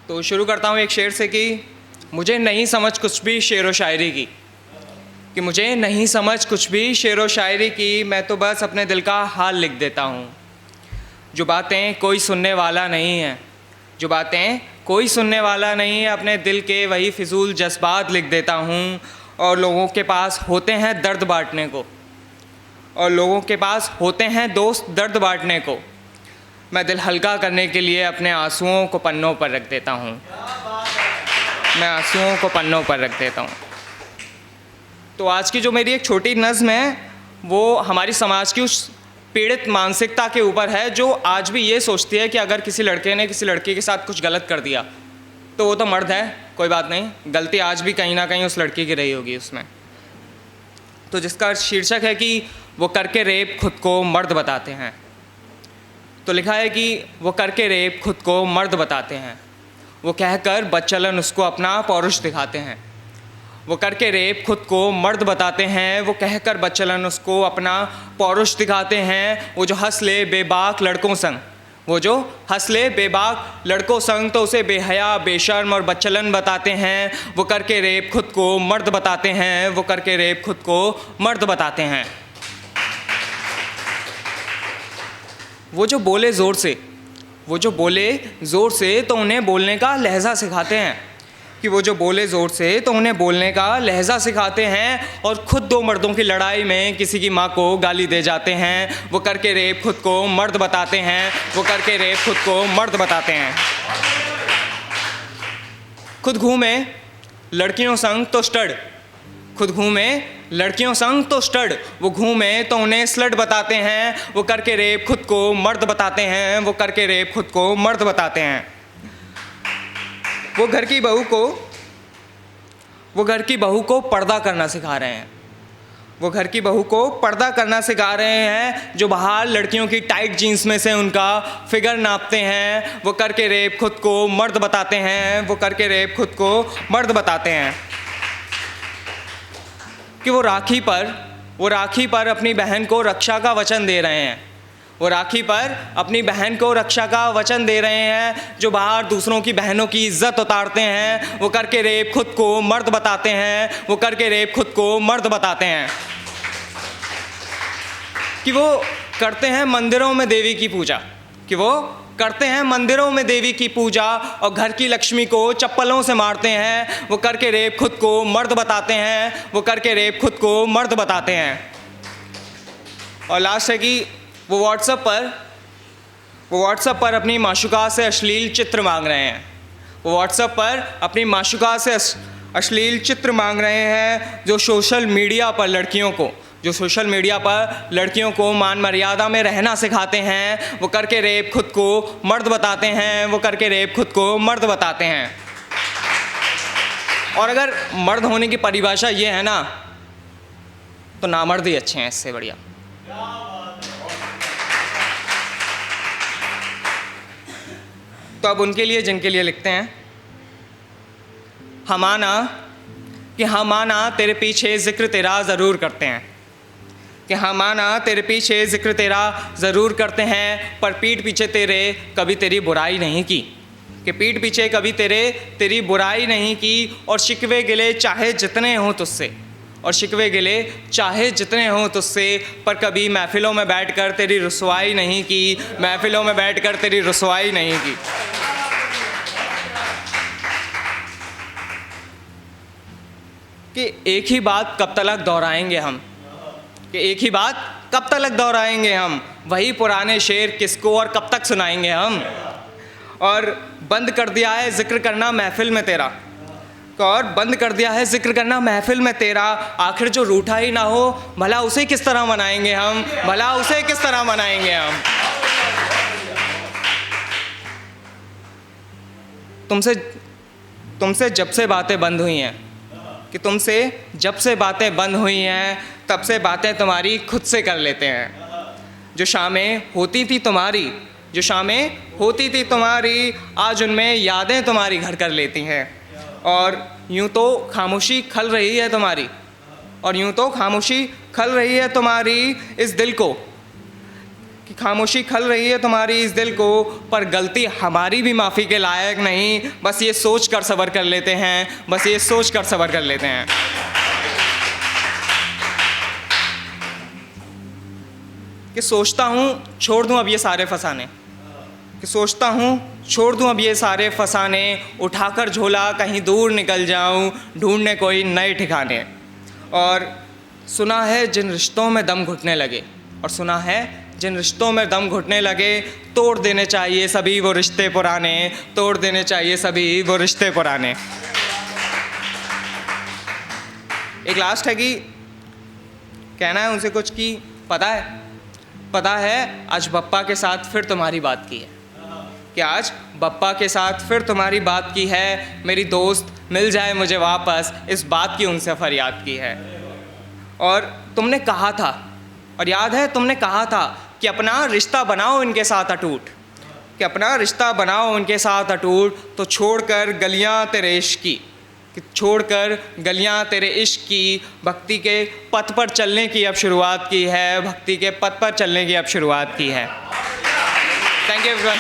तो शुरू करता हूँ एक शेर से कि मुझे नहीं समझ कुछ भी शेर व शायरी की, कि मुझे नहीं समझ कुछ भी शेर व शायरी की, मैं तो बस अपने दिल का हाल लिख देता हूँ। जो बातें कोई सुनने वाला नहीं है, जो बातें कोई सुनने वाला नहीं है, अपने दिल के वही फिजूल जज्बात लिख देता हूँ। और लोगों के पास होते हैं दर्द बांटने को, और लोगों के पास होते हैं दोस्त दर्द बांटने को, मैं दिल हल्का करने के लिए अपने आंसुओं को पन्नों पर रख देता हूँ। मैं आंसुओं को पन्नों पर रख देता हूँ। तो आज की जो मेरी एक छोटी नज़्म है वो हमारी समाज की उस पीड़ित मानसिकता के ऊपर है जो आज भी ये सोचती है कि अगर किसी लड़के ने किसी लड़की के साथ कुछ गलत कर दिया तो वो तो मर्द है, कोई बात नहीं, गलती आज भी कहीं ना कहीं उस लड़की की रही होगी उसमें। तो जिसका शीर्षक है कि वो करके रेप खुद को मर्द बताते हैं। तो लिखा है कि वो करके रेप खुद को मर्द बताते हैं, वो कहकर बदचलन उसको अपना पौरुष दिखाते हैं। वो करके रेप खुद को मर्द बताते हैं, वो कहकर बदचलन उसको अपना पौरुष दिखाते हैं। वो जो हंस ले बेबाक लड़कों संग, वो जो हंस ले बेबाक लड़कों संग, तो उसे बेहया बेशर्म और बदचलन बताते हैं। वो करके रेप खुद को मर्द बताते हैं, वो करके रेप खुद को मर्द बताते हैं। वो जो बोले ज़ोर से, वो जो बोले ज़ोर से तो उन्हें बोलने का लहज़ा सिखाते हैं, कि वो जो बोले ज़ोर से तो उन्हें बोलने का लहज़ा सिखाते हैं। और ख़ुद दो मर्दों की लड़ाई में किसी की माँ को गाली दे जाते हैं। वो करके रेप खुद को मर्द बताते हैं, वो करके रेप खुद को मर्द बताते हैं। खुद घूमे लड़कियों संग तो स्टड, खुद घूमे लड़कियों संग तो स्टड, वो घूमे तो उन्हें स्लड बताते हैं। वो करके रेप खुद को मर्द बताते हैं, वो करके रेप खुद को मर्द बताते हैं। वो घर की बहू को पर्दा करना सिखा रहे हैं, वो घर की बहू को पर्दा करना सिखा रहे हैं, जो बाहर लड़कियों की टाइट जीन्स में से उनका फिगर नापते हैं। वो करके रेप खुद को मर्द बताते हैं, वो करके रेप खुद को मर्द बताते हैं। कि वो राखी पर अपनी बहन को रक्षा का वचन दे रहे हैं, वो राखी पर अपनी बहन को रक्षा का वचन दे रहे हैं, जो बाहर दूसरों की बहनों की इज्जत उतारते हैं। वो करके रेप खुद को मर्द बताते हैं, वो करके रेप खुद को मर्द बताते हैं। कि वो करते हैं मंदिरों में देवी की पूजा, कि वो करते हैं मंदिरों में देवी की पूजा, और घर की लक्ष्मी को चप्पलों से मारते हैं। वो करके रेप खुद को मर्द बताते हैं, वो करके रेप खुद को मर्द बताते हैं। और लास्ट है कि वो व्हाट्सएप पर अपनी माशूका से अश्लील चित्र मांग रहे हैं, वो व्हाट्सएप पर अपनी माशूका से अश्लील चित्र मांग रहे हैं, जो सोशल मीडिया पर लड़कियों को मान मर्यादा में रहना सिखाते हैं। वो करके रेप खुद को मर्द बताते हैं, वो करके रेप खुद को मर्द बताते हैं। और अगर मर्द होने की परिभाषा ये है ना, तो नामर्द ही अच्छे हैं इससे बढ़िया। तो अब उनके लिए जिनके लिए लिखते हैं, हम आना तेरे पीछे ज़िक्र तेरा ज़रूर करते हैं, कि हम आना तेरे पीछे ज़िक्र तेरा ज़रूर करते हैं, पर पीठ पीछे तेरे कभी तेरी बुराई नहीं की, कि पीठ पीछे कभी तेरी बुराई नहीं की। और शिकवे गिले चाहे जितने हों तुझसे, और शिकवे गिले चाहे जितने हों तुझसे, पर कभी महफ़िलों में बैठकर तेरी रुसवाई नहीं की, महफ़िलों में बैठकर तेरी रुसवाई नहीं की। कि एक ही बात कब तक दोहराएंगे हम, कि एक ही बात कब तक दोहराएंगे हम, वही पुराने शेर किसको और कब तक सुनाएंगे हम। और बंद कर दिया है ज़िक्र करना महफ़िल में तेरा, और बंद कर दिया है ज़िक्र करना महफ़िल में तेरा, आखिर जो रूठा ही ना हो भला उसे किस तरह मनाएंगे हम, भला उसे किस तरह मनाएंगे हम। तुमसे जब से बातें बंद हुई हैं, कि तुमसे जब से बातें बंद हुई हैं, तब से बातें तुम्हारी खुद से कर लेते हैं। जो शामें होती थी तुम्हारी, आज उनमें यादें तुम्हारी घर कर लेती हैं। और यूँ तो खामोशी खल रही है तुम्हारी, और यूँ तो खामोशी खल रही है तुम्हारी इस दिल को, कि खामोशी खल रही है तुम्हारी इस दिल को, पर गलती हमारी भी माफ़ी के लायक नहीं, बस ये सोच कर सब्र कर लेते हैं, बस ये सोच कर सब्र कर लेते हैं। कि सोचता हूँ छोड़ दूँ अब ये सारे फसाने, कि सोचता हूँ छोड़ दूँ अब ये सारे फसाने, उठाकर झोला कहीं दूर निकल जाऊँ, ढूंढने कोई नए ठिकाने। और सुना है जिन रिश्तों में दम घुटने लगे, और सुना है जिन रिश्तों में दम घुटने लगे, तोड़ देने चाहिए सभी वो रिश्ते पुराने, तोड़ देने चाहिए सभी वो रिश्ते पुराने। एक लास्ट है कि कहना है उनसे कुछ कि पता है आज बप्पा के साथ फिर तुम्हारी बात की है, कि आज बप्पा के साथ फिर तुम्हारी बात की है, मेरी दोस्त मिल जाए मुझे वापस, इस बात की उनसे फरियाद की है। और तुमने कहा था, और याद है तुमने कहा था कि अपना रिश्ता बनाओ इनके साथ अटूट, कि अपना रिश्ता बनाओ उनके साथ अटूट, तो छोड़कर गलियां तेरे इश्क की, कि छोड़कर गलियां तेरे इश्क की, भक्ति के पथ पर चलने की अब शुरुआत की है, भक्ति के पथ पर चलने की अब शुरुआत की है। Thank you everyone.